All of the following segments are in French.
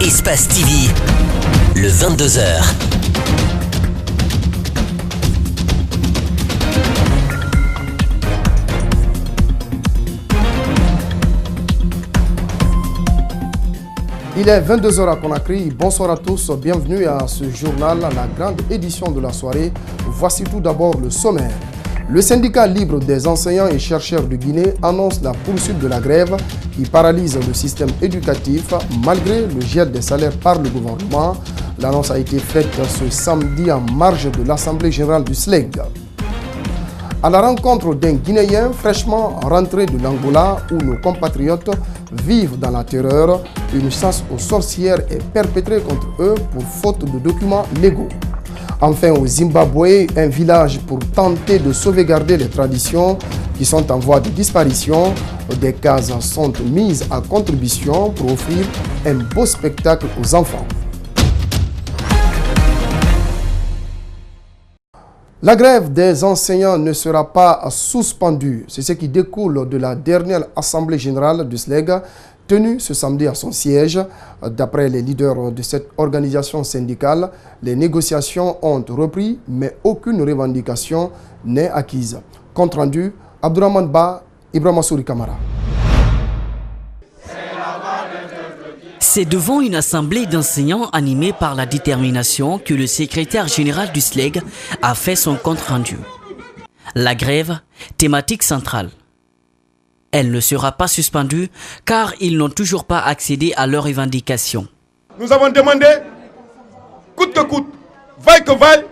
Espace TV, le 22h. Il est 22h à Conakry. Bonsoir à tous, bienvenue à ce journal, la grande édition de la soirée. Voici tout d'abord le sommaire. Le syndicat libre des enseignants et chercheurs de Guinée annonce la poursuite de la grève qui paralyse le système éducatif malgré le gel des salaires par le gouvernement. L'annonce a été faite ce samedi en marge de l'Assemblée générale du SLEG. À la rencontre d'un Guinéen fraîchement rentré de l'Angola où nos compatriotes vivent dans la terreur, une chasse aux sorcières est perpétrée contre eux pour faute de documents légaux. Enfin, au Zimbabwe, un village pour tenter de sauvegarder les traditions qui sont en voie de disparition. Des cases sont mises à contribution pour offrir un beau spectacle aux enfants. La grève des enseignants ne sera pas suspendue. C'est ce qui découle de la dernière assemblée générale du SLEG tenue ce samedi à son siège. D'après les leaders de cette organisation syndicale, les négociations ont repris, mais aucune revendication n'est acquise. Compte rendu, Abdourahmane Ba, Ibrahima Souri Kamara. C'est devant une assemblée d'enseignants animée par la détermination que le secrétaire général du SLEG a fait son compte rendu. La grève, thématique centrale. Elle ne sera pas suspendue car ils n'ont toujours pas accédé à leurs revendications. Nous avons demandé, coûte que coûte, vaille que vaille,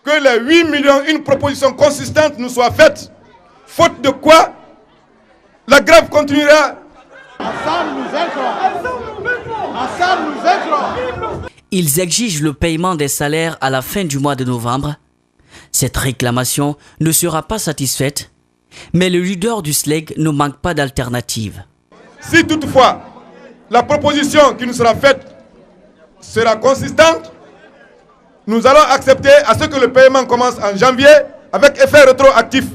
que les 8 millions, une proposition consistante nous soit faite. Faute de quoi, la grève continuera. Ils exigent le paiement des salaires à la fin du mois de novembre. Cette réclamation ne sera pas satisfaite, mais le leader du SLEG ne manque pas d'alternative. Si toutefois la proposition qui nous sera faite sera consistante, nous allons accepter à ce que le paiement commence en janvier avec effet rétroactif.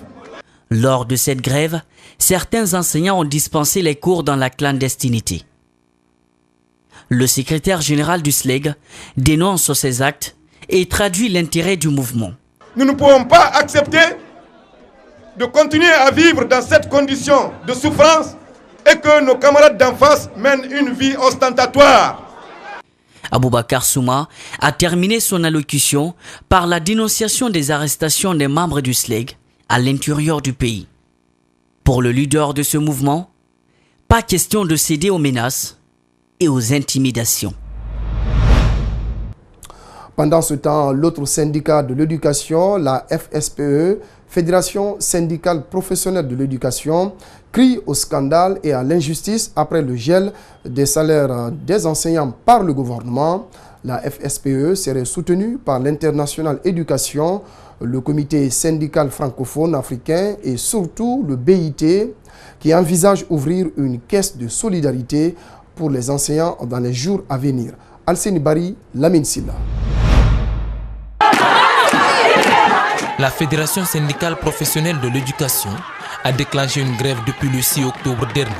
Lors de cette grève, certains enseignants ont dispensé les cours dans la clandestinité. Le secrétaire général du SLEG dénonce ces actes et traduit l'intérêt du mouvement. Nous ne pouvons pas accepter de continuer à vivre dans cette condition de souffrance et que nos camarades d'en face mènent une vie ostentatoire. Aboubakar Souma a terminé son allocution par la dénonciation des arrestations des membres du SLEG à l'intérieur du pays. Pour le leader de ce mouvement, pas question de céder aux menaces et aux intimidations. Pendant ce temps, l'autre syndicat de l'éducation, la FSPE, Fédération syndicale professionnelle de l'éducation, crie au scandale et à l'injustice après le gel des salaires des enseignants par le gouvernement. La FSPE serait soutenue par l'International Éducation, le comité syndical francophone africain et surtout le BIT qui envisage ouvrir une caisse de solidarité pour les enseignants dans les jours à venir. Alseni Bari, Lamine Silla. La Fédération syndicale professionnelle de l'éducation a déclenché une grève depuis le 6 octobre dernier,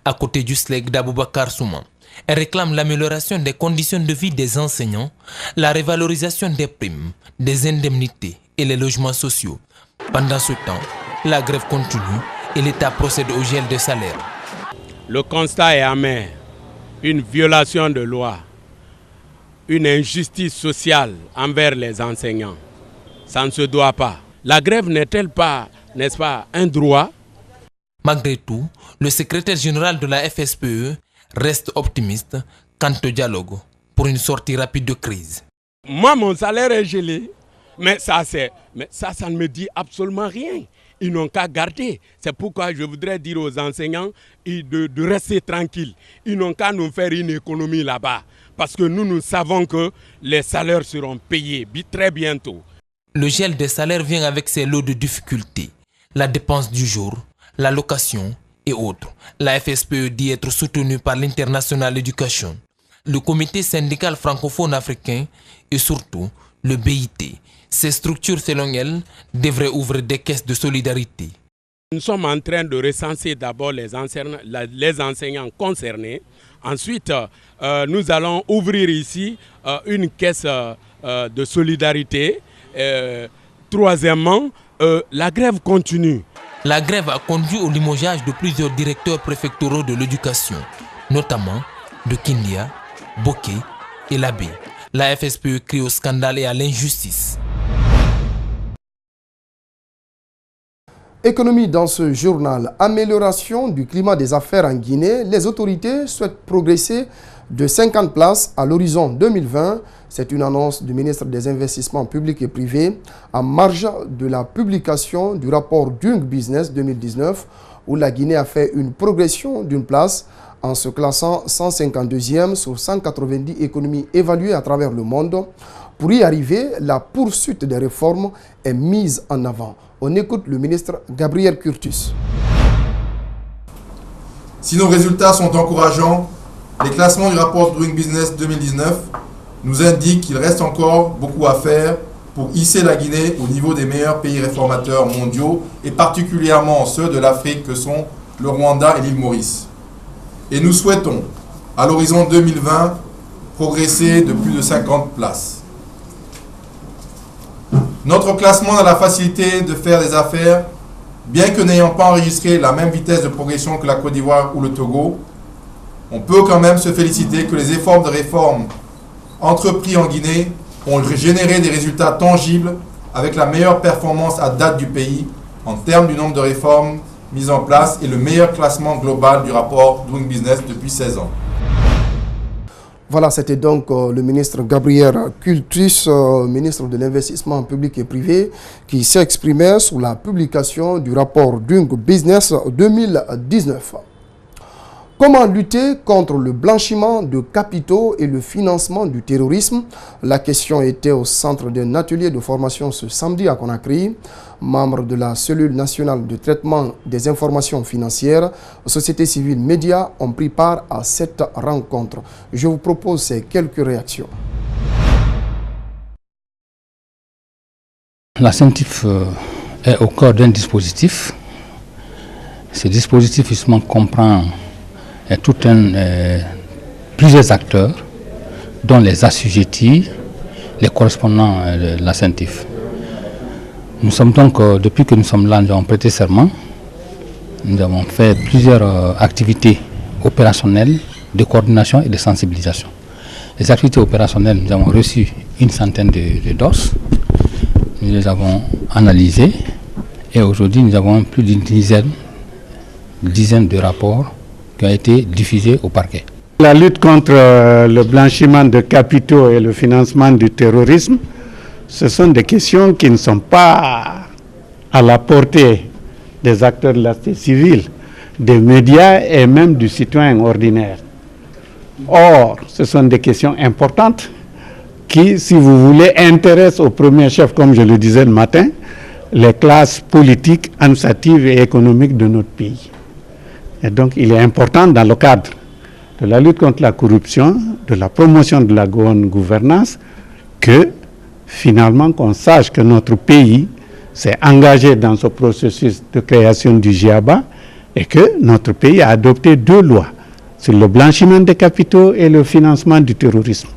à côté du SLEG d'Aboubakar Souma. Elle réclame l'amélioration des conditions de vie des enseignants, la révalorisation des primes, des indemnités et les logements sociaux. Pendant ce temps, la grève continue et l'État procède au gel des salaires. Le constat est amer. Une violation de loi, une injustice sociale envers les enseignants. Ça ne se doit pas. La grève n'est-elle pas, n'est-ce pas, un droit? Malgré tout, le secrétaire général de la FSPE reste optimiste quant au dialogue pour une sortie rapide de crise. Moi, mon salaire est gelé, mais ça ne me dit absolument rien. Ils n'ont qu'à garder. C'est pourquoi je voudrais dire aux enseignants de rester tranquilles. Ils n'ont qu'à nous faire une économie là-bas. Parce que nous savons que les salaires seront payés très bientôt. Le gel des salaires vient avec ses lots de difficultés. La dépense du jour, la location et autres. La FSPE dit être soutenue par l'International Éducation, le comité syndical francophone africain et surtout le BIT. Ces structures, selon elle, devraient ouvrir des caisses de solidarité. Nous sommes en train de recenser d'abord les enseignants concernés. Ensuite, nous allons ouvrir ici une caisse de solidarité. Troisièmement, la grève continue. La grève a conduit au limogeage de plusieurs directeurs préfectoraux de l'éducation, notamment de Kindia, Boké et Labé. La FSPE crie au scandale et à l'injustice. Économie dans ce journal. Amélioration du climat des affaires en Guinée. Les autorités souhaitent progresser de 50 places à l'horizon 2020. C'est une annonce du ministre des Investissements publics et privés en marge de la publication du rapport Doing Business 2019 où la Guinée a fait une progression d'une place en se classant 152e sur 190 économies évaluées à travers le monde. Pour y arriver, la poursuite des réformes est mise en avant. On écoute le ministre Gabriel Curtis. Si nos résultats sont encourageants, les classements du rapport Doing Business 2019 nous indiquent qu'il reste encore beaucoup à faire pour hisser la Guinée au niveau des meilleurs pays réformateurs mondiaux et particulièrement ceux de l'Afrique que sont le Rwanda et l'île Maurice. Et nous souhaitons, à l'horizon 2020, progresser de plus de 50 places. Notre classement a la facilité de faire des affaires, bien que n'ayant pas enregistré la même vitesse de progression que la Côte d'Ivoire ou le Togo, on peut quand même se féliciter que les efforts de réforme entrepris en Guinée ont généré des résultats tangibles avec la meilleure performance à date du pays en termes du nombre de réformes mises en place et le meilleur classement global du rapport Doing Business depuis 16 ans. Voilà, c'était donc le ministre Gabriel Curtis, ministre de l'Investissement public et privé, qui s'exprimait sur la publication du rapport Doing Business 2019. Comment lutter contre le blanchiment de capitaux et le financement du terrorisme? La question était au centre d'un atelier de formation ce samedi à Conakry. Membres de la cellule nationale de traitement des informations financières, société civile, médias ont pris part à cette rencontre. Je vous propose ces quelques réactions. La CENTIF est au cœur d'un dispositif. Ce dispositif justement comprend plusieurs acteurs, dont les assujettis, les correspondants de la CENTIF. Nous sommes donc, depuis que nous sommes là, nous avons prêté serment. Nous avons fait plusieurs activités opérationnelles de coordination et de sensibilisation. Les activités opérationnelles, nous avons reçu une centaine de doses. Nous les avons analysées et aujourd'hui, nous avons plus d'une dizaine de rapports qui ont été diffusés au parquet. La lutte contre le blanchiment de capitaux et le financement du terrorisme, ce sont des questions qui ne sont pas à la portée des acteurs de la société civile, des médias et même du citoyen ordinaire. Or, ce sont des questions importantes qui, si vous voulez, intéressent au premier chef, comme je le disais le matin, les classes politiques, administratives et économiques de notre pays. Et donc, il est important, dans le cadre de la lutte contre la corruption, de la promotion de la bonne gouvernance, que finalement, qu'on sache que notre pays s'est engagé dans ce processus de création du GIABA et que notre pays a adopté 2 lois sur le blanchiment des capitaux et le financement du terrorisme.